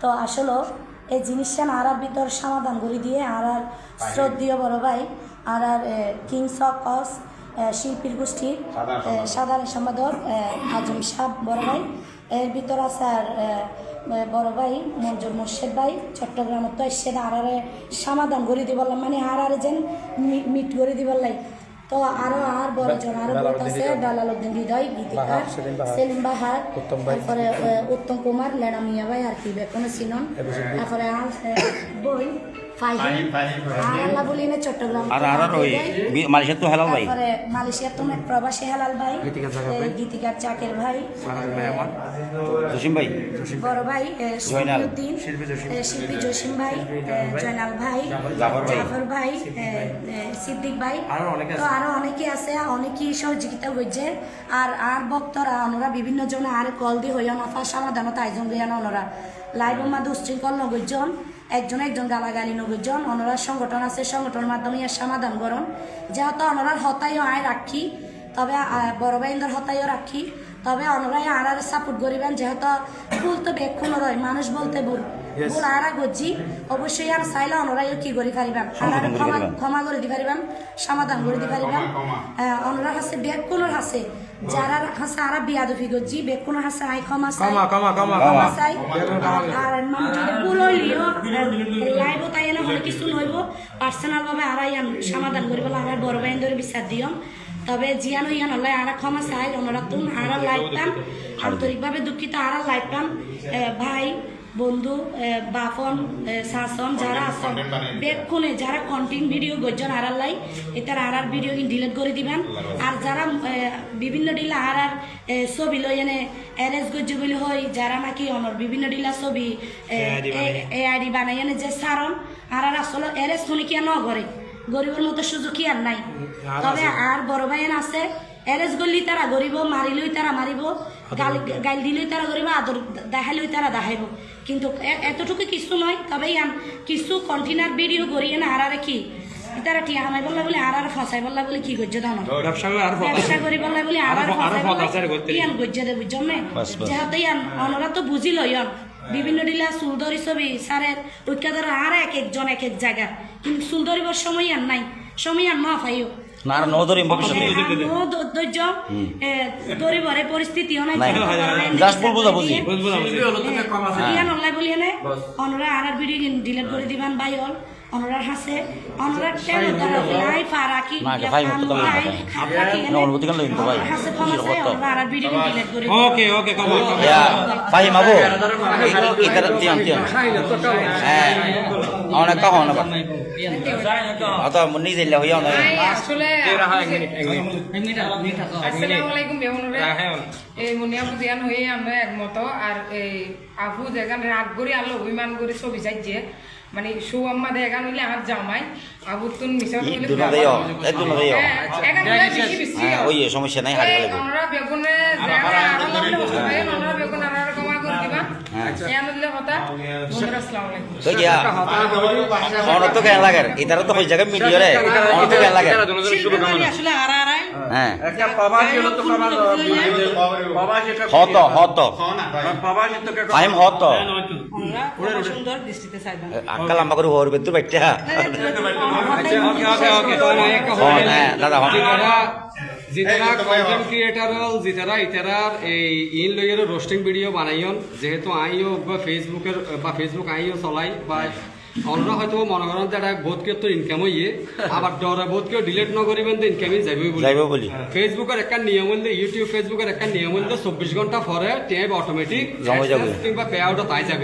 তো আসলে এই জিনিসটা আর ভিতর সমাধান করে দিয়ে আর শ্রদ্ধীয় বড় ভাই আর কিংস অফ কস শিল্পীর গোষ্ঠীর সাধারণ সম্পাদক আজম সাহ বড় ভাই এর ভিতর আছে আর বড় ভাই মঞ্জুর মোর্শেদ ভাই চট্টগ্রাম তো এসে আর সমাধান করে দিব মানে আর যেন মিট করে দিব লাই তো আরো আর বড়জন আরো বলতেছে দালাল উদ্দিন হৃদয় গীতিকার সেলিম বাহার তারপরে উত্তম কুমার লেনা মিয়া ভাই আর কি বেকনে সিনন তারপরে আর বই ফাহিম আল্লাহ বলিনে চট্টগ্রাম আর ওই মালয়েশিয়া তো হেলাল ভাই তারপরে মালয়েশিয়া তো প্রবাসী হেলাল ভাই গীতিকার চাকের ভাই জসিম ভাই বড় ভাই সৈয়দউদ্দিন শিল্পী জসিম ভাই জয়নাল ভাই জাফর ভাই সিদ্দিক ভাই তো আরো অনেকে আছে অনেকেই সহযোগিতা করছে আর বক্তরা ওনারা বিভিন্ন জনে আর কল দিয়ে হইয়া নফা সমাধানত আয়োজন দিয়ে ওনারা লাইভ মাধ্যমে উশৃঙ্খল নগরজন একজন গালাগালি নগরজন ওনারা সংগঠন আছে সংগঠনের মাধ্যমে সমাধান করুন যেহেতু ওনার হতাইও আয় রাখি তবে বড় ভাইদের হতাইও রাখি তবে ওনারাই আর সাপোর্ট করিবেন যেহেতু ভুল তো বেক্ষণ রয় মানুষ বলতে ভুল ভুল আর গজি অবশ্যই আর চাইলে ওনারাইও কি করে পারিবেন আর ক্ষমা করে দি পারিবেন সমাধান করে দি পারিবেন ওনারা হাসে বেক্ষণের হাসে যারা হাসে আর বিয়াদফি গজি বেক্ষণের হাসে আই ক্ষমা চাই আর যদি ভুল হইলিও লাইভ তাই না হলে কিছু নইব পার্সোনাল ভাবে আর সমাধান করিব আর বড় ভাইদের বিচার দিও তবে জিয়ানো ইয়ান হলে আর ক্ষমা চাই ওনারা তুমি আর লাইভ পান আন্তরিকভাবে দুঃখিত আর লাইভ পান ভাই বন্ধু বাপন শাসন যারা আছেন বেক্ষণে যারা কন্টেন্ট ভিডিও গজন আর লাই এটার আর ভিডিও ডিলিট করে দিবেন আর যারা বিভিন্ন ডিলা আর ছবি লই এনে অ্যারেঞ্জ গজ্জ বলে হয় যারা নাকি অনর বিভিন্ন ডিলা ছবি এআইডি বানাই এনে যে সারন আর আসলে অ্যারেঞ্জ শুনে কি ন করে গরিবের মতো সুযোগ কি আর নাই তবে আর বড় ভাইয়েন আছে এরেজ গলি তারা গরিব মারিলই তারা মারিব গাইল দিলই তারা গরিব আদর দেখাইলই তারা দেখাইব কিন্তু এতটুকু কিছু নয় তবে কিছু কন্টিনার ভিডিও করিয়ে না আর কি তারা টিয়া হামাই বললা বলে আর ফসাই বললা বলে কি করছে দাও ব্যবসা করি বললা বলে আর ইয়ান করছে দে বুঝছো না যেহেতু ইয়ান অনরা তো বুঝিল ইয়ান বিভিন্ন ডিলা সুন্দরী ছবি সারের উৎকাদের আর একজন এক জায়গা কিন্তু সুন্দরীবার সময় আর নাই সময় আর না পাইও না আর নদরি ভবিষ্যতে ধৈর্য দরিবরে পরিস্থিতি অনেক জাস্ট বুঝা বুঝি ইয়ান অনলাইন বলি এনে অনরা আর ভিডিও ডিলিট করে দিবান ভাই অল অনরার হাসে অনরার টেন তারা লাই ফারাকি না ভাই মত তো না অনুভূতি কেন লইতো ভাই হাসে ক্ষমা চাই আর ভিডিও ডিলিট করে ওকে কম ইয়া ভাই মাবো ইতার তিয়ান হ্যাঁ অনেক কথা না আতা মনি দিলে হইয়া না আসলে আসসালামু আলাইকুম বেহুনুরে এই মনি আপু দিয়ান হয়ে আমরা একমত আর এই আপু যেখানে রাগ করে আলো অভিমান করে ছবি চাইছে মানে শো আম্মা দেখান হইলে আর জামাই আবু তুন মিশা বলে একদম নয় এখন বেশি বেশি ওই সমস্যা নাই হারিয়ে গেল আমরা বেগুনে জায়গা আরো মনে হবে আমরা বেগুন আর কমা করে দিবা এমন দিলে কথা বন্ধুরা আসসালামু আলাইকুম তো কি অন তো কেন লাগে এটারও তো হই জায়গা মিডিয়া রে অন তো কেন লাগে আসলে আর হ্যাঁ একটা প্রবাসী হলো তো প্রবাসী হত টাইম হত আমরা সুন্দর দৃষ্টিতে চাইবেন আক্কা লম্বা করে হওয়ার বেতু বাইটা ওকে হ্যাঁ দাদা যেটারা কন্টেন্ট ক্রিয়েটার যেটারা ইতারার এই ইন লইয়ের রোস্টিং ভিডিও বানাইন যেহেতু আইও বা ফেসবুক আইও চলাই বা অন্যরা হয়তো মনে করেন যে এটা বহুত কেউ তো ইনকাম হইয়ে আবার ডরে বহুত কেউ ডিলিট ন করিবেন তো ইনকামই যাইব বলি ফেসবুকের একটা নিয়ম হইলে ইউটিউব ফেসবুকের একটা নিয়ম হইলে 24 ঘন্টা পরে ট্যাব অটোমেটিক কিংবা পে আউট তাই যাবে